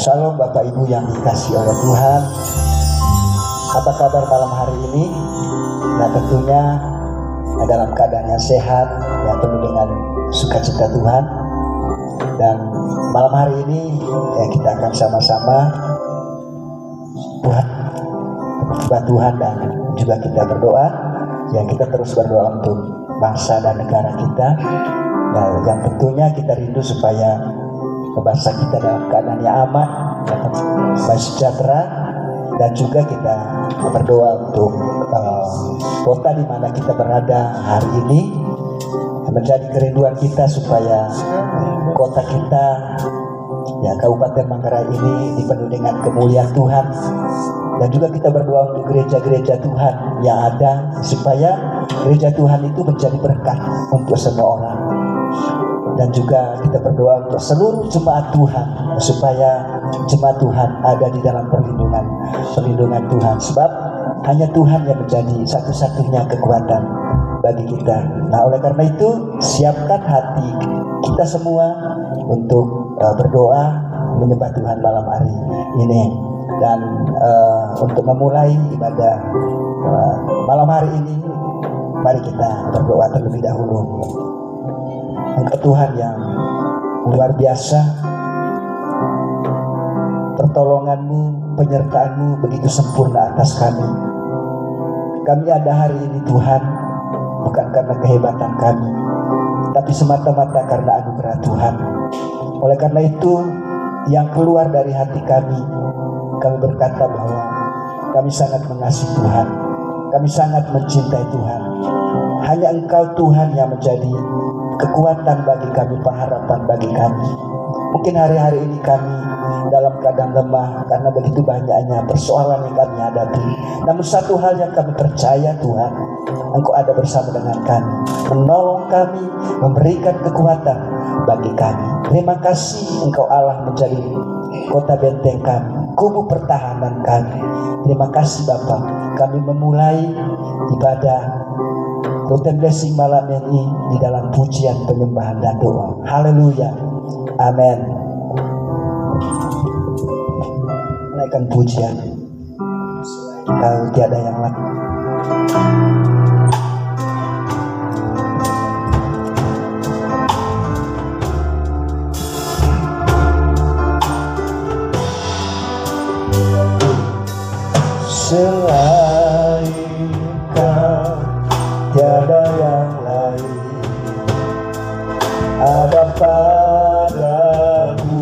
Shalom Bapak Ibu yang dikasihi oleh Tuhan. Apa kabar malam hari ini? Nah, tentunya dalam keadaan yang sehat, yang penuh dengan sukacita Tuhan. Dan malam hari ini kita akan sama-sama Tuhan dan juga kita berdoa. Kita terus berdoa untuk bangsa dan negara kita. Nah, yang tentunya kita rindu supaya bangsa kita dalam keadaan yang aman, damai sejahtera, dan juga kita berdoa untuk kota di mana kita berada hari ini. Menjadi kerinduan kita supaya kota kita, Kabupaten Manggarai ini dipenuhi dengan kemuliaan Tuhan. Dan juga kita berdoa untuk gereja-gereja Tuhan yang ada, supaya gereja Tuhan itu menjadi berkat untuk semua orang. Dan juga kita berdoa untuk seluruh jemaat Tuhan, supaya jemaat Tuhan ada di dalam perlindungan Tuhan. Sebab hanya Tuhan yang menjadi satu-satunya kekuatan bagi kita. Nah, oleh karena itu, siapkan hati kita semua untuk berdoa menyembah Tuhan malam hari ini. Dan untuk memulai ibadah malam hari ini, mari kita berdoa terlebih dahulu. Engkau Tuhan yang luar biasa, pertolongan-Mu, penyertaan-Mu begitu sempurna atas kami. Kami ada hari ini Tuhan, bukan karena kehebatan kami, tapi semata-mata karena anugerah Tuhan. Oleh karena itu, yang keluar dari hati kami berkata bahwa kami sangat mengasihi Tuhan, kami sangat mencintai Tuhan. Hanya Engkau Tuhan yang menjadi kekuatan bagi kami, pengharapan bagi kami. Mungkin hari-hari ini kami dalam keadaan lemah karena begitu banyaknya persoalan yang kami hadapi. Namun satu hal yang kami percaya, Tuhan, Engkau ada bersama dengan kami, menolong kami, memberikan kekuatan bagi kami. Terima kasih Engkau Allah menjadi kota benteng kami, kubu pertahanan kami. Terima kasih Bapa, kami memulai ibadah Rotten Blessing malam ini di dalam pujian, penyembahan, dan doa. Haleluya, amin. Naikkan pujian, kalau tiada yang lain. Selain Kau tiada yang lain, ada padaku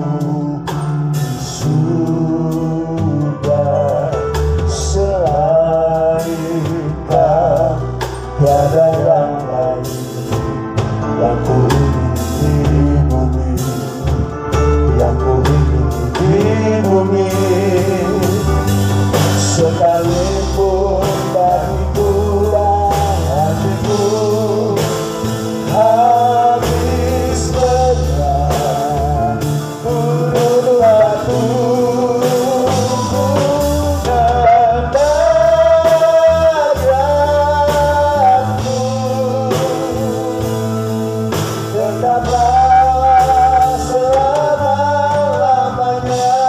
sudah. Selain Kau tiada yang lain, yang ku ingin di bumi, yang ku ingin di bumi. Sekalipun bagiku dan hatiku habis berjalan, turunlah tunggu dan bahagiaku. Tetaplah selama-lamanya.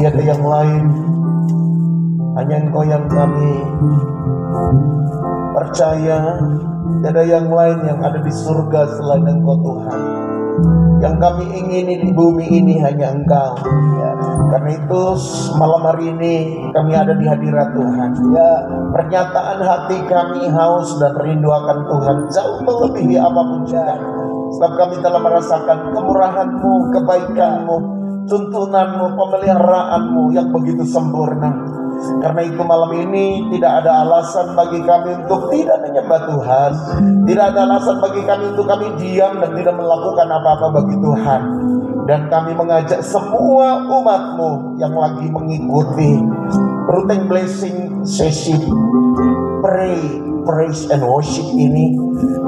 Tiada yang lain, hanya Engkau yang kami percaya. Tiada yang lain yang ada di surga selain Engkau Tuhan. Yang kami ingini di bumi ini hanya Engkau. Karena itu malam hari ini kami ada di hadirat Tuhan. Pernyataan hati kami haus dan rindu akan Tuhan jauh melebihi apapun juga. Sebab kami telah merasakan kemurahan-Mu, kebaikan-Mu, tuntunanmu, pemeliharaanmu yang begitu sempurna. Karena itu malam ini tidak ada alasan bagi kami untuk tidak menyembah Tuhan. Tidak ada alasan bagi kami untuk kami diam dan tidak melakukan apa-apa bagi Tuhan. Dan kami mengajak semua umatmu yang lagi mengikuti routine blessing sesi praise and worship ini,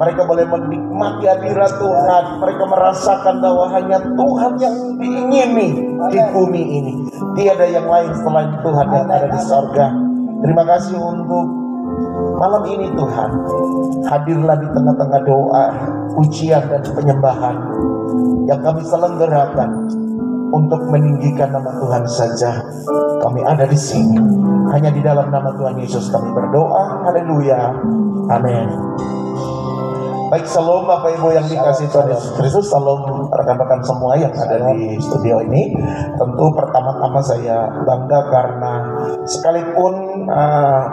mereka boleh menikmati hadirat Tuhan. Mereka merasakan bahwa hanya Tuhan yang diingini di bumi ini. Tiada yang lain selain Tuhan yang ada di sorga. Terima kasih untuk malam ini Tuhan. Hadirlah di tengah-tengah doa, pujian dan penyembahan yang kami selenggarakan untuk meninggikan nama Tuhan saja. Kami ada di sini. Hanya di dalam nama Tuhan Yesus kami berdoa. Haleluya. Amin. Baik, salam Bapak Ibu yang dikasihi Tuhan Yesus Kristus. Salam rekan-rekan semua yang ada di studio ini. Tentu pertama-tama saya bangga karena sekalipun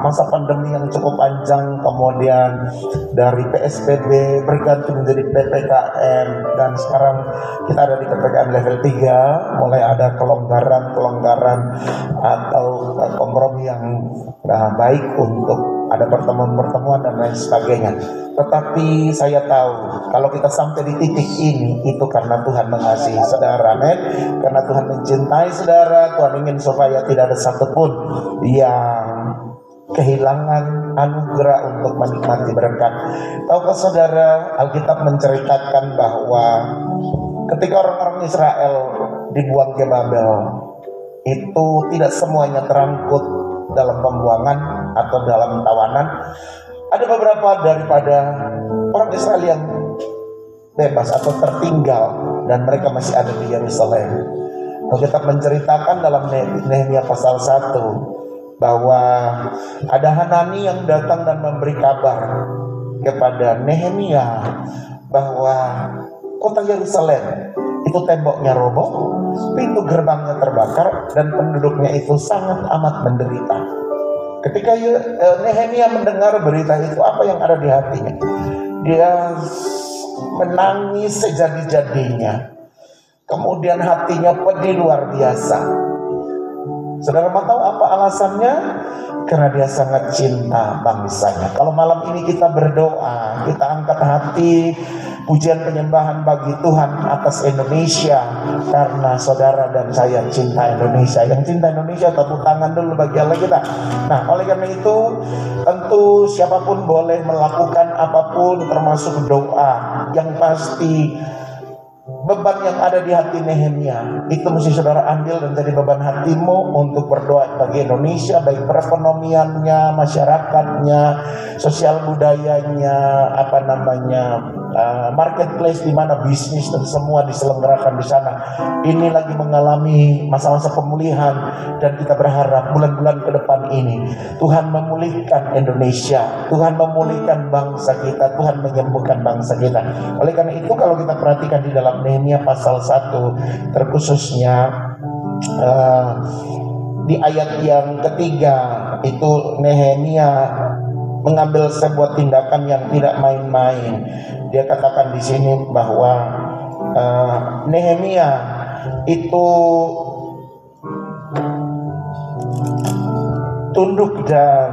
masa pandemi yang cukup panjang, kemudian dari PSBB berganti menjadi PPKM, dan sekarang kita ada di PPKM level 3, mulai ada kelonggaran atau kompromi yang baik untuk ada pertemuan-pertemuan dan lain sebagainya. Tetapi saya tahu kalau kita sampai di titik ini itu karena Tuhan mengasihi saudara, amin. Karena Tuhan mencintai saudara, Tuhan ingin supaya tidak ada satupun yang kehilangan anugerah untuk menikmati berkat. Tahukah saudara, Alkitab menceritakan bahwa ketika orang-orang Israel dibuang ke Babel, itu tidak semuanya terangkut dalam pembuangan atau dalam tawanan. Ada beberapa daripada orang Israel yang bebas atau tertinggal dan mereka masih ada di Yerusalem. Alkitab menceritakan dalam Nehemia pasal 1 bahwa ada Hanani yang datang dan memberi kabar kepada Nehemia bahwa kota Yerusalem itu temboknya roboh, pintu gerbangnya terbakar, dan penduduknya itu sangat amat menderita. Ketika Nehemia mendengar berita itu, apa yang ada di hatinya? Dia menangis sejadi-jadinya. Kemudian hatinya pedih luar biasa. Saudara mau tahu apa alasannya? Karena dia sangat cinta bangsanya. Kalau malam ini kita berdoa, kita angkat hati, pujian penyembahan bagi Tuhan atas Indonesia, karena saudara dan saya cinta Indonesia. Yang cinta Indonesia tepuk tangan dulu bagi Allah kita. Nah, oleh karena itu tentu siapapun boleh melakukan apapun, termasuk doa. Yang pasti beban yang ada di hati Nehemia itu mesti saudara ambil dan jadi beban hatimu untuk berdoa bagi Indonesia, baik perekonomiannya, masyarakatnya, sosial budayanya, marketplace di mana bisnis dan semua diselenggarakan di sana. Ini lagi mengalami masa-masa pemulihan, dan kita berharap bulan-bulan ke depan ini Tuhan memulihkan Indonesia, Tuhan memulihkan bangsa kita, Tuhan menyembuhkan bangsa kita. Oleh karena itu kalau kita perhatikan di dalam Nehemia pasal 1 terkhususnya di ayat yang ketiga, itu Nehemia mengambil sebuah tindakan yang tidak main-main. Dia katakan di sini bahwa Nehemia itu tunduk dan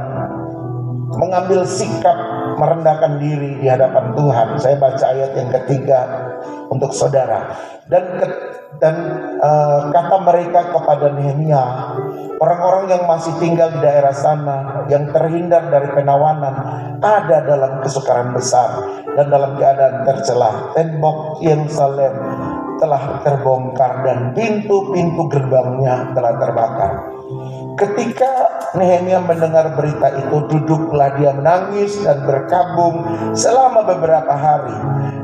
mengambil sikap merendahkan diri di hadapan Tuhan. Saya baca ayat yang ketiga untuk saudara. Dan kata mereka kepada Nehemia, orang-orang yang masih tinggal di daerah sana, yang terhindar dari penawanan, ada dalam kesukaran besar dan dalam keadaan tercela. Tembok Yerusalem telah terbongkar dan pintu-pintu gerbangnya telah terbakar. Ketika Nehemia mendengar berita itu, duduklah dia menangis dan berkabung selama beberapa hari.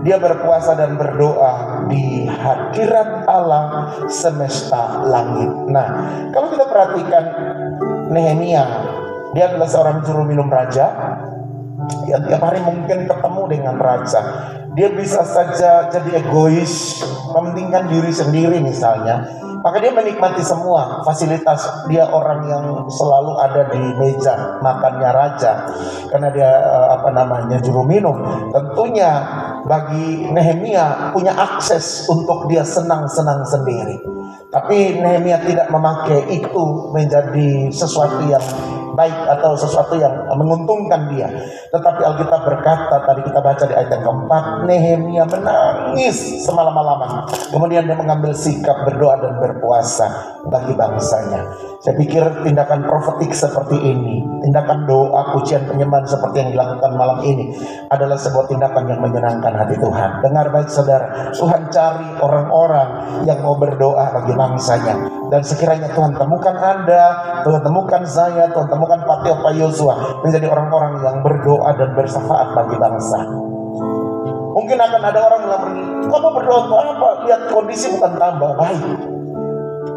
Dia berpuasa dan berdoa di hadirat Allah semesta langit. Nah, kalau kita perhatikan Nehemia, dia adalah seorang juru minum raja yang tiap hari mungkin ketemu dengan raja. Dia bisa saja jadi egois, mementingkan diri sendiri misalnya. Maka dia menikmati semua fasilitas. Dia orang yang selalu ada di meja makannya raja, karena dia juru minum. Tentunya bagi Nehemia punya akses untuk dia senang-senang sendiri. Tapi Nehemia tidak memakai itu menjadi sesuatu yang baik atau sesuatu yang menguntungkan dia. Tetapi Alkitab berkata, tadi kita baca di ayat yang keempat, Nehemia menangis semalam-malaman. Kemudian dia mengambil sikap berdoa dan berpuasa bagi bangsanya. Saya pikir tindakan profetik seperti ini, tindakan doa, pujian, penyembahan seperti yang dilakukan malam ini adalah sebuah tindakan yang menyenangkan hati Tuhan. Dengar baik saudara, Tuhan cari orang-orang yang mau berdoa bagi bangsanya. Dan sekiranya Tuhan temukan Anda, Tuhan temukan saya, Tuhan temukan Pak Tio, Pak Yosua menjadi orang-orang yang berdoa dan bersyafaat bagi bangsa. Mungkin akan ada orang yang bilang, kamu berdoa untuk apa? Lihat kondisi bukan tambah baik.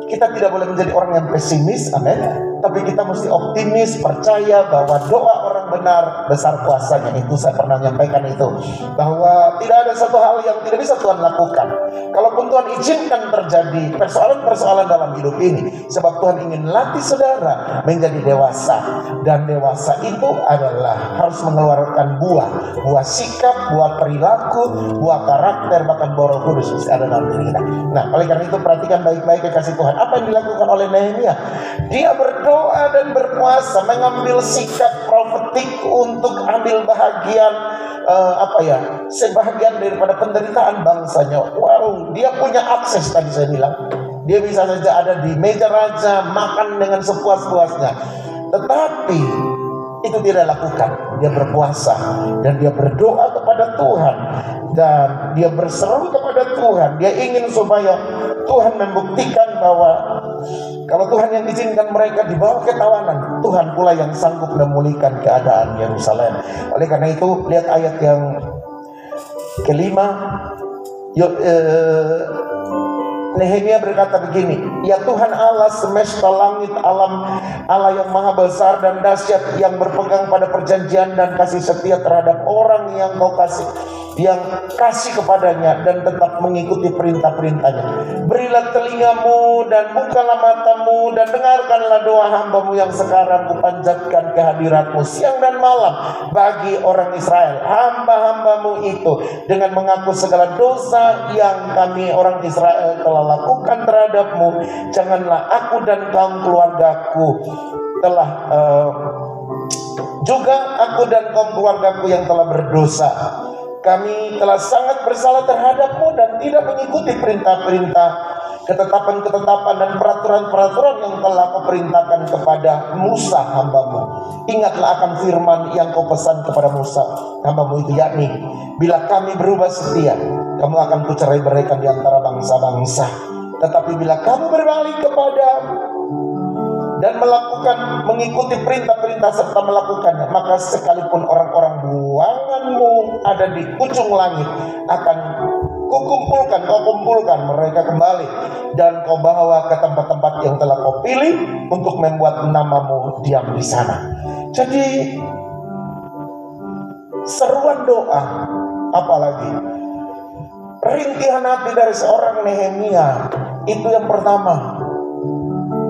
Kita tidak boleh menjadi orang yang pesimis, amin. Tapi kita mesti optimis, percaya bahwa doa orang benar besar kuasanya. Itu saya pernah menyampaikan itu, bahwa tidak ada satu hal yang tidak bisa Tuhan lakukan. Kalaupun Tuhan izinkan terjadi persoalan-persoalan dalam hidup ini, sebab Tuhan ingin latih saudara menjadi dewasa. Dan dewasa itu adalah harus mengeluarkan buah sikap, buah perilaku, buah karakter, bahkan buah Roh Kudus mesti ada dalam diri kita. Nah, oleh karena itu perhatikan baik-baik kekasih Tuhan, apa yang dilakukan oleh Nehemia. Dia berdoa dan berpuasa, mengambil sikap profetik untuk ambil bahagian sebahagian daripada penderitaan bangsanya. Wow, dia punya akses, tadi saya bilang. Dia bisa saja ada di meja raja, makan dengan sepuas-puasnya. Tetapi itu tidak lakukan. Dia berpuasa dan dia berdoa kepada Tuhan, dan dia berseru kepada Tuhan. Dia ingin supaya Tuhan membuktikan bahwa kalau Tuhan yang izinkan mereka dibawa ke tawanan, Tuhan pula yang sanggup memulihkan keadaan Yerusalem. Oleh karena itu, lihat ayat yang kelima. Nehemia berkata begini, ya Tuhan Allah semesta langit, Allah yang maha besar dan dahsyat, yang berpegang pada perjanjian dan kasih setia terhadap orang yang kau kasih, yang kasih kepadanya dan tetap mengikuti perintah-perintahnya. Berilah telingamu dan bukalah matamu dan dengarkanlah doa hambamu yang sekarang kupanjatkan kehadiratmu siang dan malam bagi orang Israel, hamba-hambamu itu, dengan mengaku segala dosa yang kami orang Israel telah lakukan terhadapmu. Janganlah aku dan kaum keluargaku telah juga aku dan kaum keluargaku yang telah berdosa. kami telah sangat bersalah terhadap-Mu dan tidak mengikuti perintah-perintah, ketetapan-ketetapan dan peraturan-peraturan yang telah Kau perintahkan kepada Musa hamba-Mu. Ingatlah akan firman yang Kau pesan kepada Musa hamba-Mu itu, yakni, bila kami berubah setia, kamu akan kucerai-beraikan di antara bangsa-bangsa. Tetapi bila kamu berbalik kepada dan mengikuti perintah-perintah serta melakukannya, maka sekalipun orang-orang buanganmu ada di ujung langit, akan kau kumpulkan mereka kembali, dan kau bawa ke tempat-tempat yang telah kau pilih untuk membuat namamu diam di sana. Jadi seruan doa, apalagi rintihan hati dari seorang Nehemia, itu yang pertama,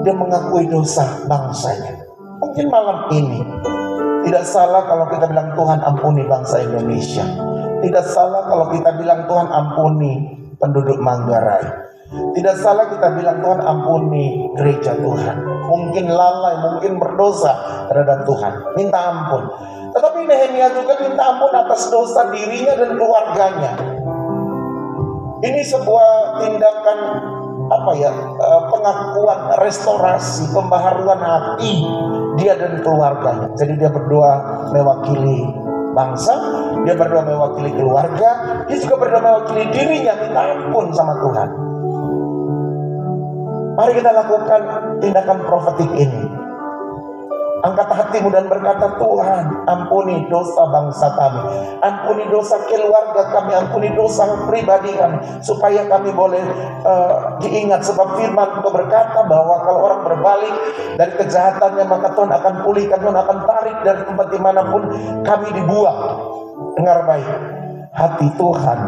dia mengakui dosa bangsanya. Mungkin malam ini tidak salah kalau kita bilang, Tuhan ampuni bangsa Indonesia. Tidak salah kalau kita bilang, Tuhan ampuni penduduk Manggarai. Tidak salah kita bilang, Tuhan ampuni gereja Tuhan. Mungkin lalai, mungkin berdosa terhadap Tuhan, minta ampun. Tetapi Nehemia juga minta ampun atas dosa dirinya dan keluarganya. Ini sebuah tindakan pengakuan, restorasi, pembaharuan hati dia dan keluarganya. Jadi dia berdoa mewakili bangsa, dia berdoa mewakili keluarga, dia juga berdoa mewakili dirinya, minta ampun sama Tuhan. Mari kita lakukan tindakan profetik ini. Angkat hatimu dan berkata, Tuhan ampuni dosa bangsa kami, ampuni dosa keluarga kami, ampuni dosa pribadi kami, supaya kami boleh diingat. Sebab firman Kau berkata bahwa kalau orang berbalik dari kejahatannya, maka Tuhan akan pulihkan, Tuhan akan tarik dari tempat dimanapun kami dibuang. Dengar baik, hati Tuhan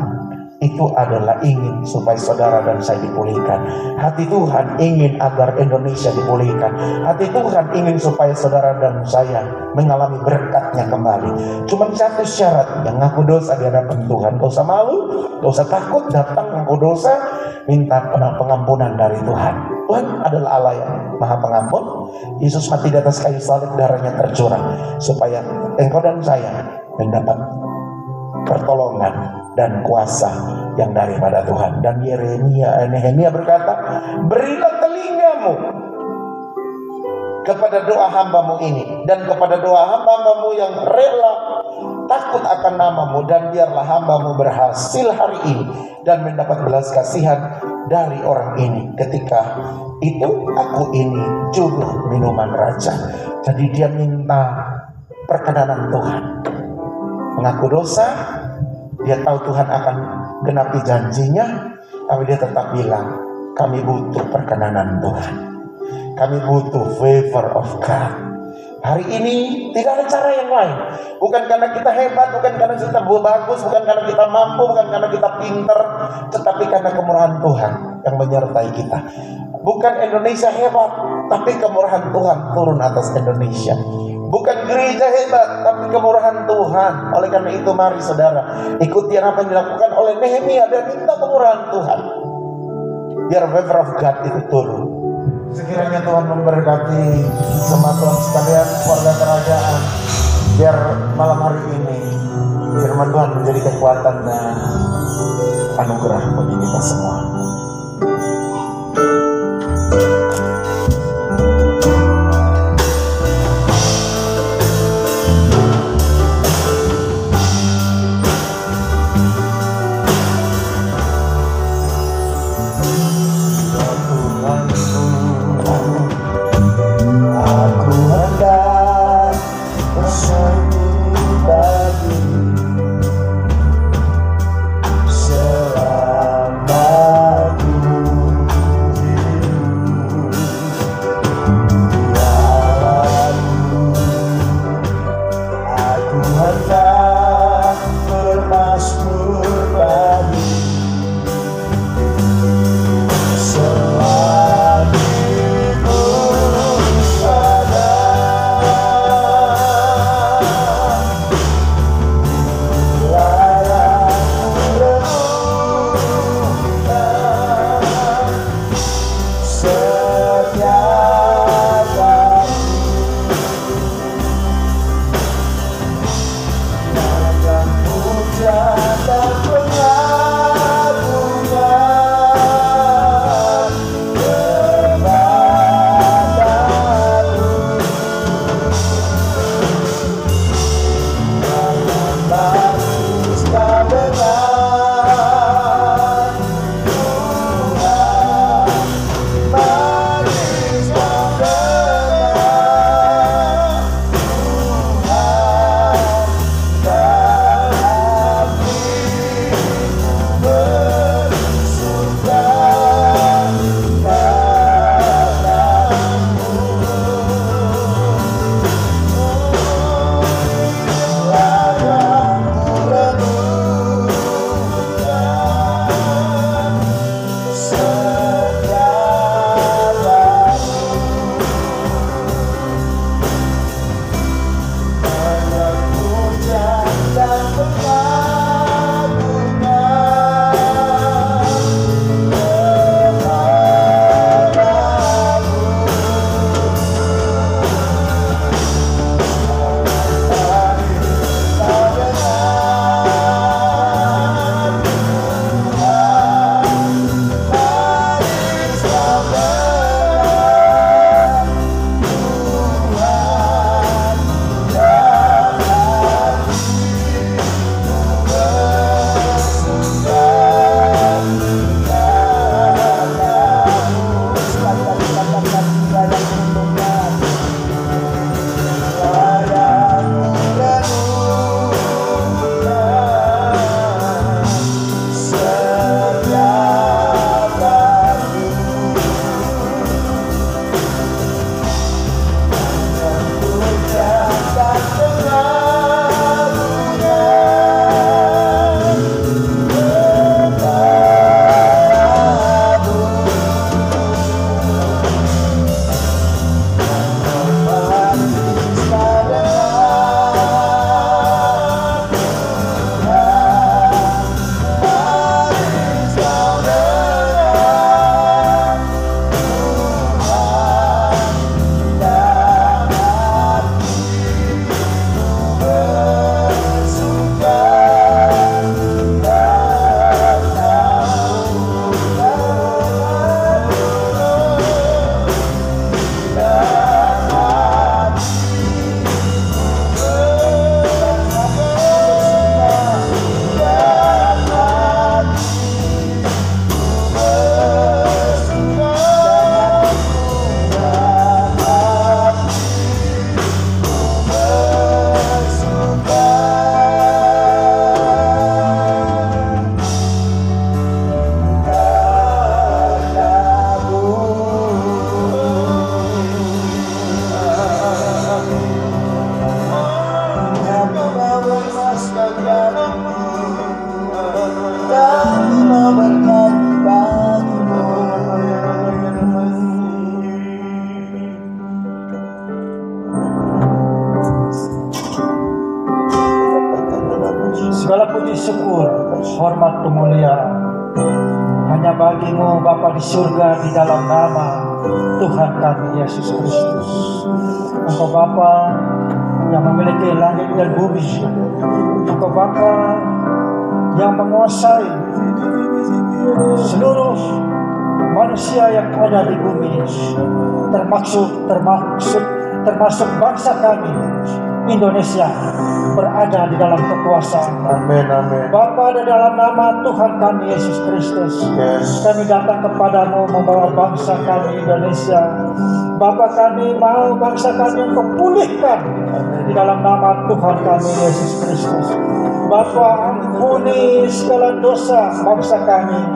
itu adalah ingin supaya saudara dan saya dipulihkan. Hati Tuhan ingin agar Indonesia dipulihkan. Hati Tuhan ingin supaya saudara dan saya mengalami berkatnya kembali. Cuma satu syarat, yang ngaku dosa di hadapan Tuhan. Gak usah malu, gak usah takut, datang ngaku dosa, minta pengampunan dari Tuhan. Tuhan adalah Allah yang Maha Pengampun. Yesus mati di atas kayu salib, darahnya tercurah supaya engkau dan saya mendapat pertolongan dan kuasa yang daripada Tuhan. Dan Nehemia berkata, berilah telingamu kepada doa hamba-Mu ini, dan kepada doa hamba-Mu yang rela takut akan namamu, dan biarlah hamba-Mu berhasil hari ini dan mendapat belas kasihan dari orang ini. Ketika itu aku ini juru minuman raja. Jadi dia minta perkenanan Tuhan, mengaku dosa. Dia tahu Tuhan akan genapi janjinya, tapi dia tetap bilang, kami butuh perkenanan Tuhan, kami butuh favor of God. Hari ini tidak ada cara yang lain. Bukan karena kita hebat, bukan karena kita bagus, bukan karena kita mampu, bukan karena kita pinter, tetapi karena kemurahan Tuhan yang menyertai kita. Bukan Indonesia hebat, tapi kemurahan Tuhan turun atas Indonesia. Bukan gereja hebat, tapi kemurahan Tuhan. Oleh karena itu mari saudara, ikuti apa yang dilakukan oleh Nehemia dan minta kemurahan Tuhan, biar favor of God itu turun. Sekiranya Tuhan memberkati semua Tuhan sekalian, keluarga kerajaan, biar malam hari ini firman Tuhan menjadi kekuatan dan anugerah bagi kita semua. Selama kepadamu, kami mau bernyanyi bagimu. Segala puji syukur, hormat kemuliaan hanya bagimu Bapa di surga, di dalam nama Tuhan kami Yesus Kristus. Engkau Bapa yang memiliki langit dan bumi. Engkau Bapa yang menguasai seluruh manusia yang ada di bumi, termasuk bangsa kami Indonesia berada di dalam kekuasaan. Amin, amin. Bapa, di dalam nama Tuhan kami Yesus Kristus, kami datang kepadamu membawa bangsa kami Indonesia. Bapa, kami mau bangsa kami Engkau pulihkan di dalam nama Tuhan kami Yesus Kristus. Bapa, ampuni segala dosa bangsa kami,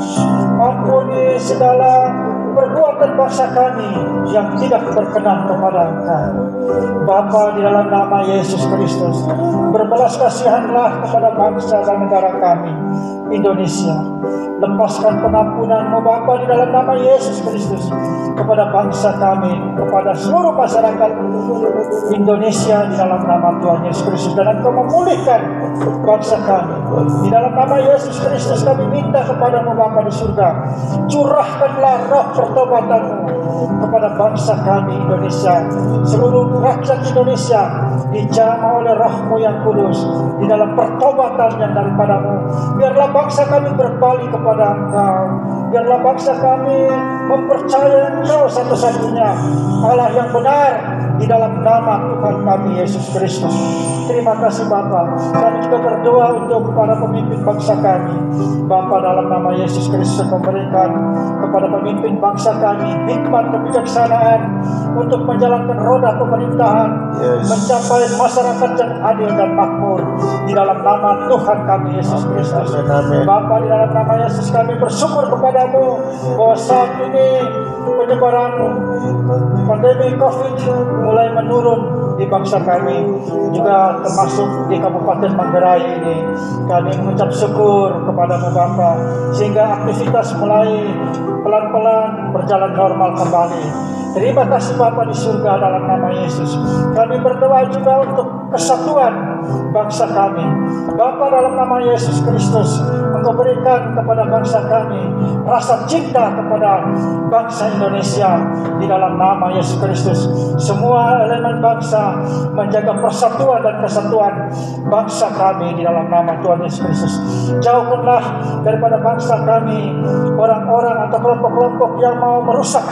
ampuni segala perbuatan bangsa kami yang tidak berkenan kepada Engkau. Bapa, di dalam nama Yesus Kristus, berbelas kasihanlah kepada bangsa dan negara kami Indonesia. Lepaskan pengampunan-Mu Bapa di dalam nama Yesus Kristus kepada bangsa kami, kepada seluruh masyarakat Indonesia di dalam nama Tuhan Yesus Kristus, dan Engkau memulihkan bangsa kami. Di dalam nama Yesus Kristus kami minta kepada-Mu Bapa di surga, curahkanlah roh pertobatan-Mu kepada bangsa kami Indonesia. Seluruh rakyat Indonesia dijamah oleh roh-Mu yang kudus di dalam pertobatan yang daripada-Mu. Biarlah bangsa kami berbalik kepada Engkau. Biarlah bangsa kami mempercayai Engkau satu-satunya Allah yang benar di dalam nama Tuhan kami Yesus Kristus. Terima kasih Bapa. Kami juga berdoa untuk para pemimpin bangsa kami. Bapa, dalam nama Yesus Kristus, memberikan kepada pemimpin bangsa kami hikmat kebijaksanaan untuk menjalankan roda pemerintahan, mencapai masyarakat yang adil dan makmur di dalam nama Tuhan kami Yesus Kristus. Bapa, di dalam nama Yesus kami bersyukur kepadamu bahwa saat ini penyebaran pandemi COVID mulai menurun di bangsa kami, juga termasuk di Kabupaten Manggarai ini. Kami mengucap syukur kepada-Mu Bapa, sehingga aktivitas mulai pelan-pelan berjalan normal kembali. Terima kasih Bapa di surga, dalam nama Yesus. Kami berdoa juga untuk kesatuan bangsa kami. Bapa, dalam nama Yesus Kristus, Engkau berikan kepada bangsa kami rasa cinta kepada bangsa Indonesia di dalam nama Yesus Kristus. Semua elemen bangsa menjaga persatuan dan kesatuan bangsa kami di dalam nama Tuhan Yesus Kristus. Jauhkanlah daripada bangsa kami orang-orang atau kelompok-kelompok yang mau merusak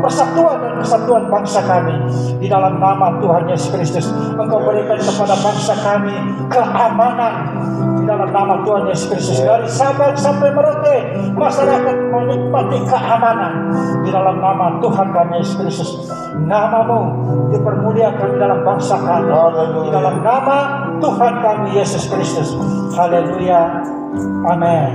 persatuan dan kesatuan bangsa kami di dalam nama Tuhan Yesus Kristus. Engkau berikan kepada bangsa kami keamanan di dalam nama Tuhan Yesus Kristus. Dari Sabang sampai Merauke, masyarakat menikmati keamanan di dalam nama Tuhan kami Yesus Kristus. Nama-Mu dipermuliakan di dalam bangsa kami, di dalam nama Tuhan kami Yesus Kristus. Haleluya. Amin.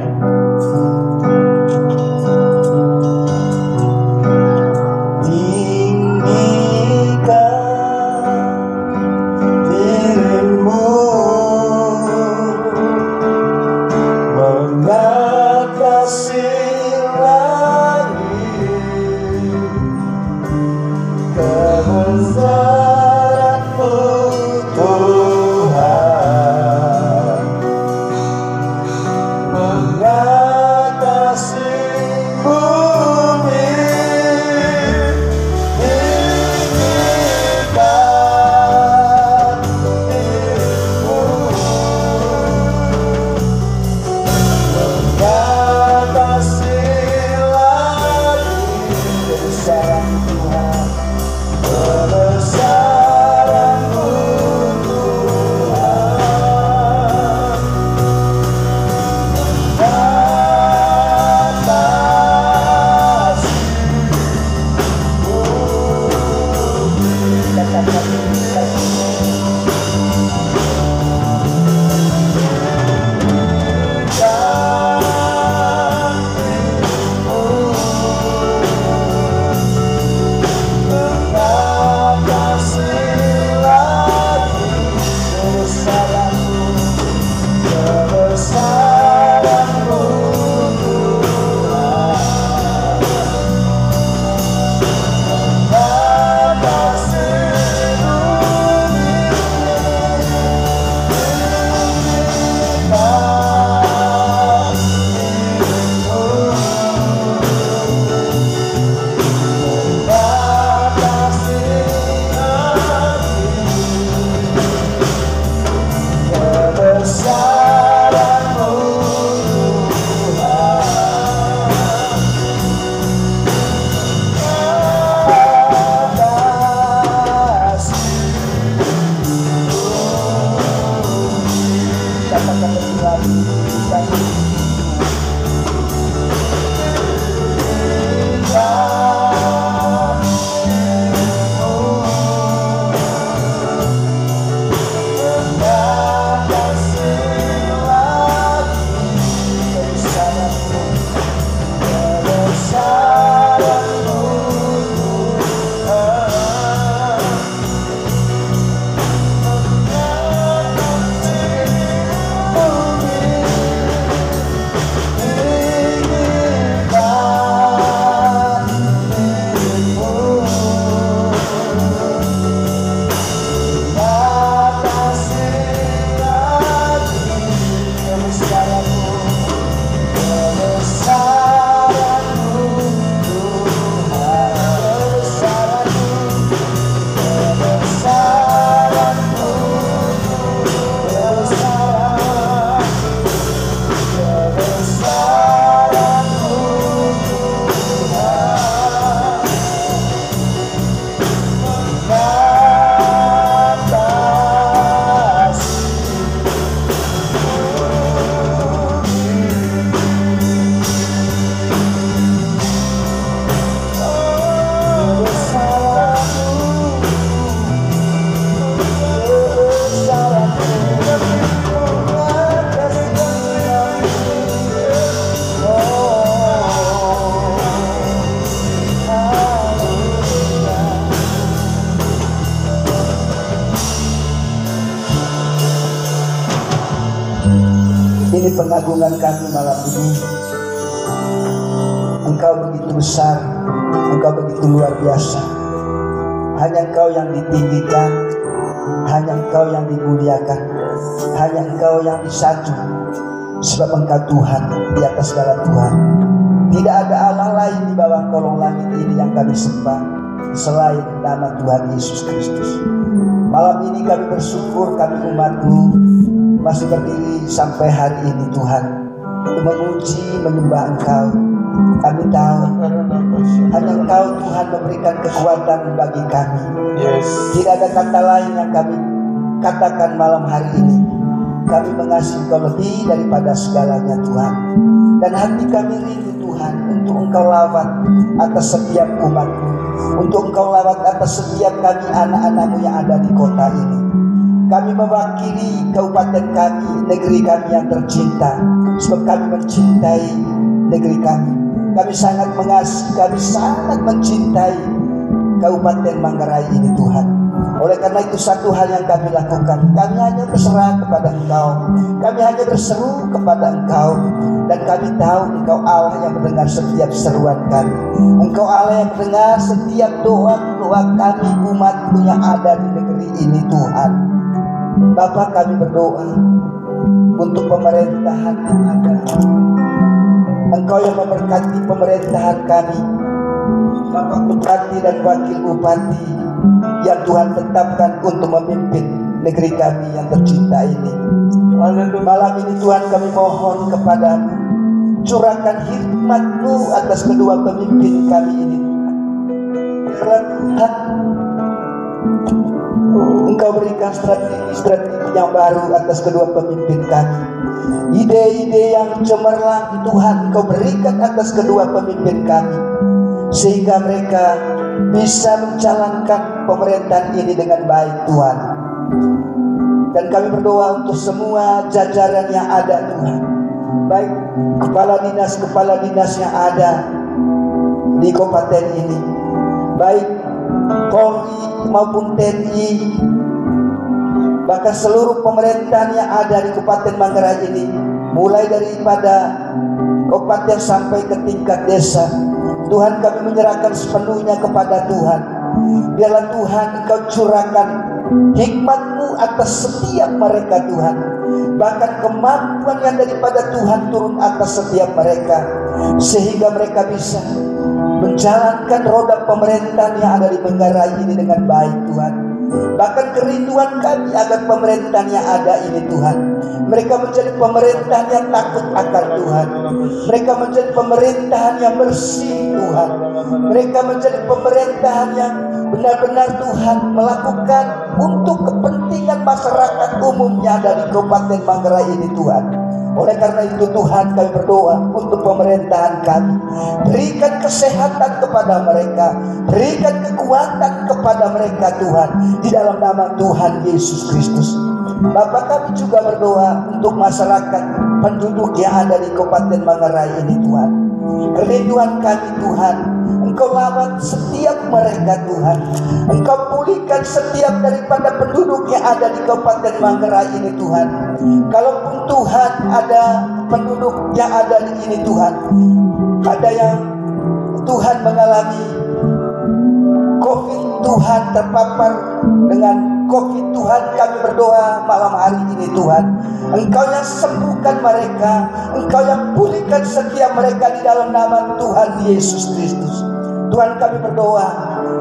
Mengatasi katakan lebih lagi. Ini pengagungan kami malam ini. Engkau begitu besar, Engkau begitu luar biasa. Hanya Engkau yang ditinggikan, hanya Engkau yang dimuliakan, hanya Engkau yang disatu. Sebab Engkau Tuhan di atas segala Tuhan. Tidak ada Allah lain di bawah kolong langit ini yang kami sembah selain nama Tuhan Yesus Kristus. Malam ini kami bersyukur, kami umat-Mu masih berdiri sampai hari ini Tuhan, untuk memuji, menyembah Engkau. Kami tahu hanya Engkau Tuhan memberikan kekuatan bagi kami. Tidak ada kata lain yang kami katakan malam hari ini. Kami mengasihi Engkau lebih daripada segalanya Tuhan. Dan hati kami rindu Tuhan untuk Engkau lawat atas setiap umat-Mu, untuk Engkau lawat atas setiap kami anak-anak-Mu yang ada di kota ini. Kami mewakili kabupaten kami, negeri kami yang tercinta. Sebab kami mencintai negeri kami. Kami sangat mengasihi, kami sangat mencintai Kabupaten Manggarai ini Tuhan. Oleh karena itu satu hal yang kami lakukan, kami hanya berserah kepada Engkau. Kami hanya berseru kepada Engkau. Dan kami tahu Engkau Allah yang mendengar setiap seruan kami. Engkau Allah yang mendengar setiap doa-doa kami umat-Mu yang ada di negeri ini Tuhan. Bapa, kami berdoa untuk pemerintahan yang ada. Engkau yang memberkati pemerintahan kami, Bapak Bupati dan Wakil Bupati yang Tuhan tetapkan untuk memimpin negeri kami yang tercinta ini. Malam ini Tuhan kami mohon kepada-Mu, curahkan hikmat-Mu atas kedua pemimpin kami ini. Tuhan, Engkau berikan strategi yang baru atas kedua pemimpin kami. Ide-ide yang cemerlang Tuhan Engkau berikan atas kedua pemimpin kami, sehingga mereka bisa menjalankan pemerintahan ini dengan baik Tuhan. Dan kami berdoa untuk semua jajaran yang ada Tuhan, baik kepala dinas yang ada di kabupaten ini, baik Polri maupun TNI, bahkan seluruh pemerintahan yang ada di Kabupaten Manggarai ini, mulai daripada kabupaten sampai ke tingkat desa. Tuhan, kami menyerahkan sepenuhnya kepada Tuhan. Biarlah Tuhan Engkau curahkan hikmat-Mu atas setiap mereka Tuhan. Bahkan kemampuan yang daripada Tuhan turun atas setiap mereka, sehingga mereka bisa menjalankan roda pemerintahan yang ada di Manggarai ini dengan baik Tuhan. Bahkan kerinduan kami agar pemerintahan yang ada ini Tuhan, mereka menjadi pemerintahan yang takut akan Tuhan. Mereka menjadi pemerintahan yang bersih Tuhan. Mereka menjadi pemerintahan yang benar-benar Tuhan melakukan untuk kepentingan masyarakat umumnya dari Kabupaten Manggarai ini Tuhan. Oleh karena itu Tuhan, kami berdoa untuk pemerintahan kami. Berikan kesehatan kepada mereka, berikan kekuatan kepada mereka Tuhan, di dalam nama Tuhan Yesus Kristus. Bapak, kami juga berdoa untuk masyarakat penduduk yang ada di Kabupaten Manggarai ini Tuhan. Kerinduan kami Tuhan, Engkau lawat setiap mereka Tuhan. Engkau pulihkan setiap daripada penduduk yang ada di Kabupaten Manggarai ini Tuhan. Kalaupun Tuhan ada penduduk yang ada di sini Tuhan, ada yang Tuhan mengalami COVID, Tuhan terpapar dengan COVID, Tuhan kami berdoa malam hari ini Tuhan, Engkau yang sembuhkan mereka, Engkau yang pulihkan setiap mereka di dalam nama Tuhan Yesus Kristus. Tuhan, kami berdoa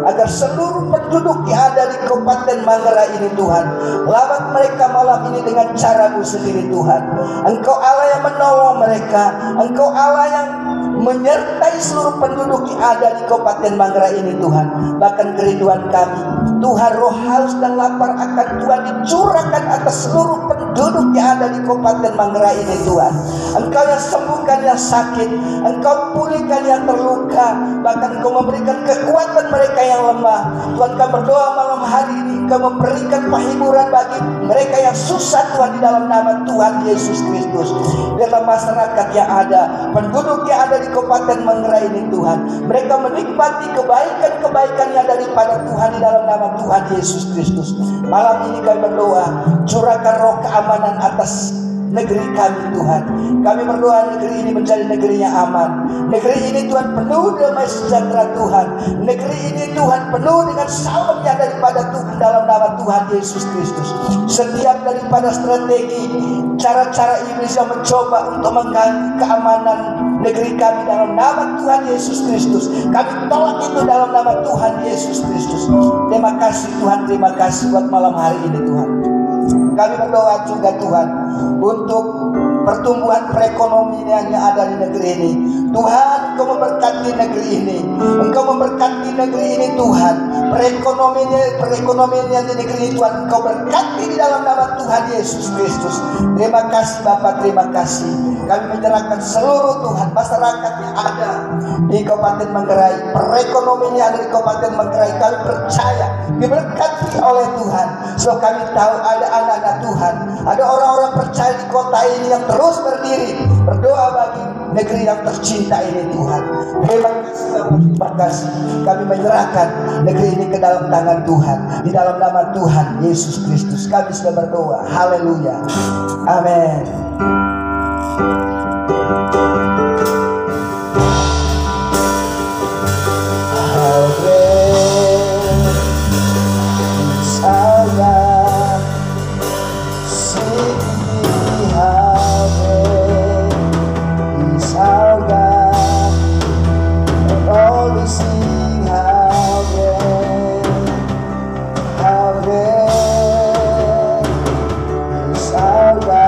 agar seluruh penduduk yang ada di Kabupaten Manggarai ini Tuhan, lawat mereka malam ini dengan cara-Mu sendiri Tuhan. Engkau Allah yang menolong mereka, Engkau Allah yang menyertai seluruh penduduk yang ada di Kabupaten Manggarai ini Tuhan. Bahkan kerinduan kami Tuhan, roh haus dan lapar akan Tuhan dicurahkan atas seluruh penduduk yang ada di Kabupaten Manggarai ini Tuhan. Engkau yang sembuhkan yang sakit, Engkau pulihkan yang terluka, bahkan Engkau memberikan kekuatan mereka yang lemah. Tuhan, kami berdoa malam hari ini Engkau memberikan penghiburan bagi mereka yang susah Tuhan, di dalam nama Tuhan Yesus Kristus. Dalam masyarakat yang ada, penduduk yang ada di Kabupaten Manggarai ini Tuhan, mereka menikmati kebaikan-kebaikan yang daripada Tuhan di dalam nama Tuhan Yesus Kristus. Malam ini kami berdoa, curahkan roh keamanan atas negeri kami Tuhan. Kami berdoa negeri ini menjadi negeri yang aman. Negeri ini Tuhan penuh damai sejahtera Tuhan. Negeri ini Tuhan penuh dengan salam yang daripada Tuhan dalam nama Tuhan Yesus Kristus. Setiap daripada strategi, cara-cara iblis yang mencoba untuk mengganggu keamanan negeri kami dalam nama Tuhan Yesus Kristus, kami tolak itu dalam nama Tuhan Yesus Kristus. Terima kasih Tuhan, terima kasih buat malam hari ini Tuhan. Kami berdoa juga Tuhan untuk pertumbuhan perekonomian yang ada di negeri ini. Tuhan, Engkau memberkati negeri ini. Engkau memberkati negeri ini Tuhan. Perekonomian yang di negeri ini Tuhan, Engkau berkati di dalam nama Tuhan Yesus Kristus. Terima kasih Bapak, terima kasih. Kami menyerahkan seluruh Tuhan masyarakat yang ada di Kabupaten Manggarai, perekonomian yang ada di Kabupaten Manggarai, kami percaya diberkati oleh Tuhan. Sebab kami tahu ada anak-anak Tuhan, ada orang-orang percaya di kota ini yang terus berdiri berdoa bagi negeri yang tercinta ini Tuhan. Terima kasih, terima kasih. Kami menyerahkan negeri ini ke dalam tangan Tuhan, di dalam nama Tuhan Yesus Kristus kami sudah berdoa. Haleluya, amin. How great is our God, sing how great is our God, and all we sing how great is our God.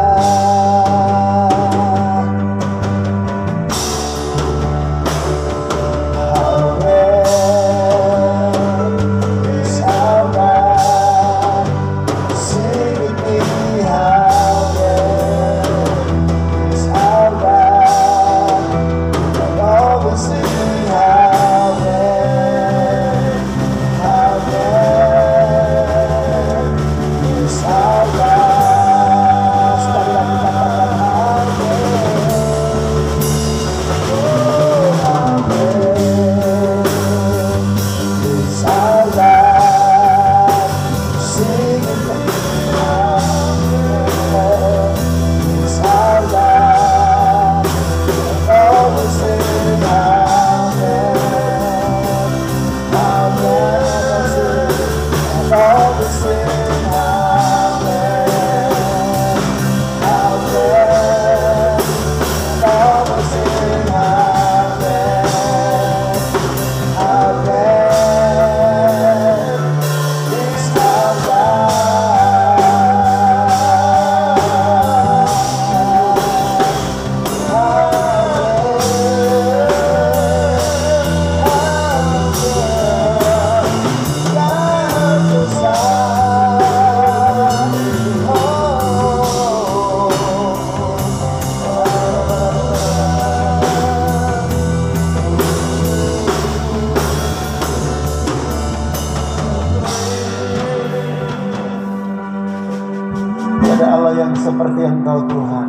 seperti Engkau Tuhan,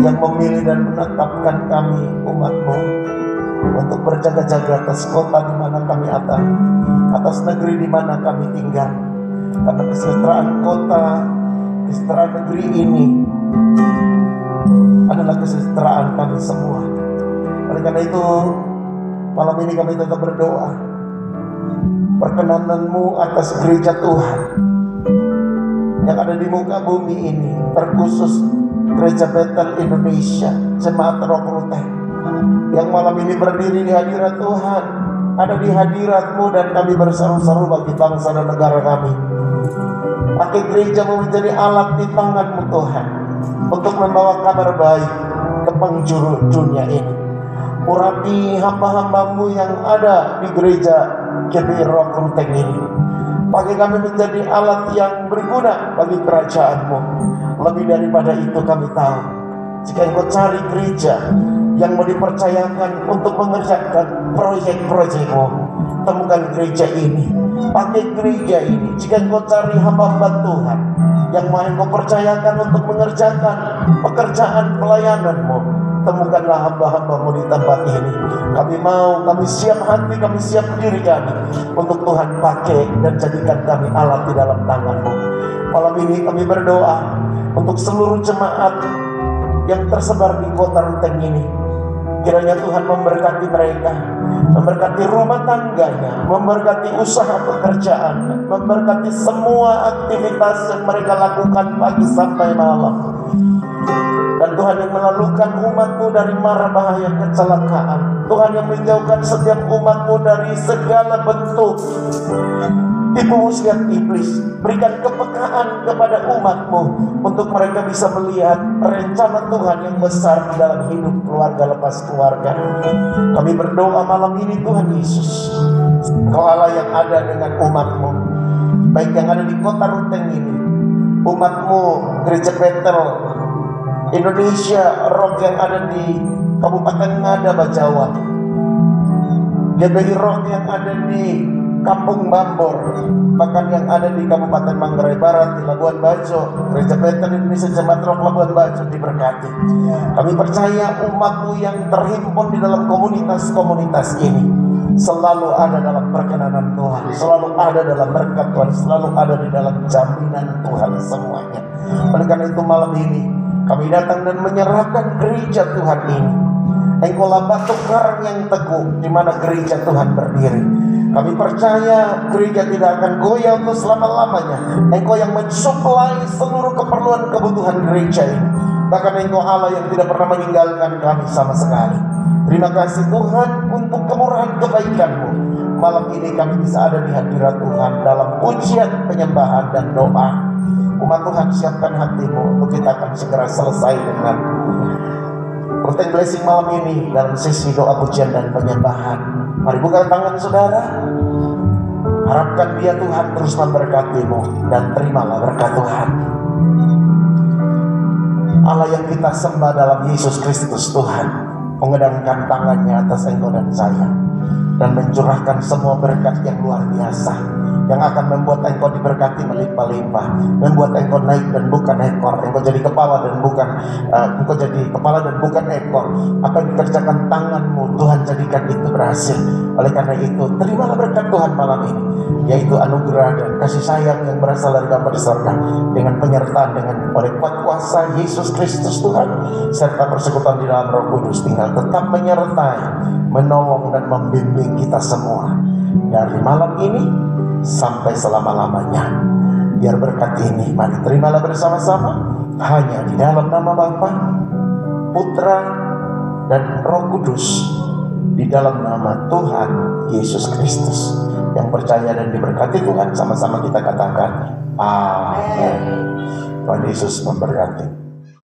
yang memilih dan menetapkan kami umat-Mu untuk berjaga-jaga atas kota di mana kami ada, atas negeri di mana kami tinggal. Karena kesejahteraan kota, kesejahteraan negeri ini adalah kesejahteraan kami semua. Oleh karena itu, malam ini kami tetap berdoa, perkenanan-Mu atas gereja Tuhan yang ada di muka bumi ini, terkhusus Gereja Bethel Indonesia, Jemaat Roh Kruteng, yang malam ini berdiri di hadirat Tuhan, ada di hadirat-Mu, dan kami berseru-seru bagi bangsa dan negara kami. Pakai gereja-Mu menjadi alat di tangan-Mu Tuhan, untuk membawa kabar baik ke penjuru dunia ini. Urapi hamba-hamba-Mu yang ada di gereja GBI Roh Kruteng ini. Bagi kami menjadi alat yang berguna bagi kerajaan-Mu. Lebih daripada itu kami tahu, jika Engkau cari gereja yang mau dipercayakan untuk mengerjakan proyek-proyek-Mu, temukan gereja ini. Pakai gereja ini. Jika Engkau cari hamba-hamba Tuhan yang mau Engkau percayakan untuk mengerjakan pekerjaan pelayanan-Mu, temukanlah hamba-hamba-Mu di tempat ini. Kami mau, kami siap hati, kami siap diri kami untuk Tuhan pakai dan jadikan kami alat di dalam tangan-Mu. Malam ini kami berdoa untuk seluruh jemaat yang tersebar di kota Ruteng ini. Kiranya Tuhan memberkati mereka, memberkati rumah tangganya, memberkati usaha pekerjaan, memberkati semua aktivitas yang mereka lakukan pagi sampai malam. Dan Tuhan yang melalukan umat-Mu dari mara bahaya kecelakaan. Tuhan yang menjauhkan setiap umat-Mu dari segala bentuk tipu muslihat iblis. Berikan kepekaan kepada umat-Mu untuk mereka bisa melihat rencana Tuhan yang besar di dalam hidup keluarga lepas keluarga. Kami berdoa malam ini, Tuhan Yesus, Engkau Allah yang ada dengan umat-Mu, baik yang ada di kota Ruteng ini, umat-Mu Gereja Bethel Indonesia Roh yang ada di Kabupaten Ngada Bajawa, GBI Roh yang ada di Kampung Bambor, bahkan yang ada di Kabupaten Manggarai Barat, di Labuan Bajo, Gereja Bethel Indonesia Jemaat Roh Labuan Bajo diberkati. Kami percaya umat-Mu yang terhimpun di dalam komunitas-komunitas ini selalu ada dalam perkenanan Tuhan, selalu ada dalam berkat Tuhan, selalu ada di dalam jaminan Tuhan semuanya. Oleh karena itu malam ini kami datang dan menyerahkan gereja Tuhan ini. Engkaulah batu karang yang teguh di mana gereja Tuhan berdiri. Kami percaya gereja tidak akan goyah untuk selama-lamanya. Engkau yang mensuplai seluruh keperluan kebutuhan gereja ini. Bahkan Engkau Allah yang tidak pernah meninggalkan kami sama sekali. Terima kasih Tuhan untuk kemurahan kebaikan-Mu. Malam ini kami bisa ada di hadirat Tuhan dalam pujian, penyembahan, dan doa. Umat Tuhan, siapkan hatimu untuk kita akan segera selesai dengan Ruteng Blessing malam ini dalam sesi doa, pujian, dan penyembahan. Mari buka tangan saudara, harapkan Dia Tuhan terus memberkatimu, dan terimalah berkat Tuhan. Allah yang kita sembah dalam Yesus Kristus Tuhan mengedangkan tangannya atas engkau dan saya, dan mencurahkan semua berkat yang luar biasa, yang akan membuat engkau diberkati melimpah-limpah, membuat engkau naik dan bukan ekor, engkau jadi kepala dan bukan engkau jadi kepala dan bukan ekor. Apa yang dikerjakan tanganmu, Tuhan jadikan itu berhasil. Oleh karena itu, terimalah berkat Tuhan malam ini, yaitu anugerah dan kasih sayang yang berasal dari Bapa di surga, dengan penyertaan dengan oleh kuat kuasa Yesus Kristus Tuhan, serta persekutuan di dalam Roh Kudus tinggal tetap menyertai, menolong, dan membimbing kita semua dari malam ini sampai selama-lamanya. Biar berkat ini mari terimalah bersama-sama, hanya di dalam nama Bapa, Putra, dan Roh Kudus, di dalam nama Tuhan Yesus Kristus. Yang percaya dan diberkati Tuhan, sama-sama kita katakan amin. Tuhan Yesus memberkati.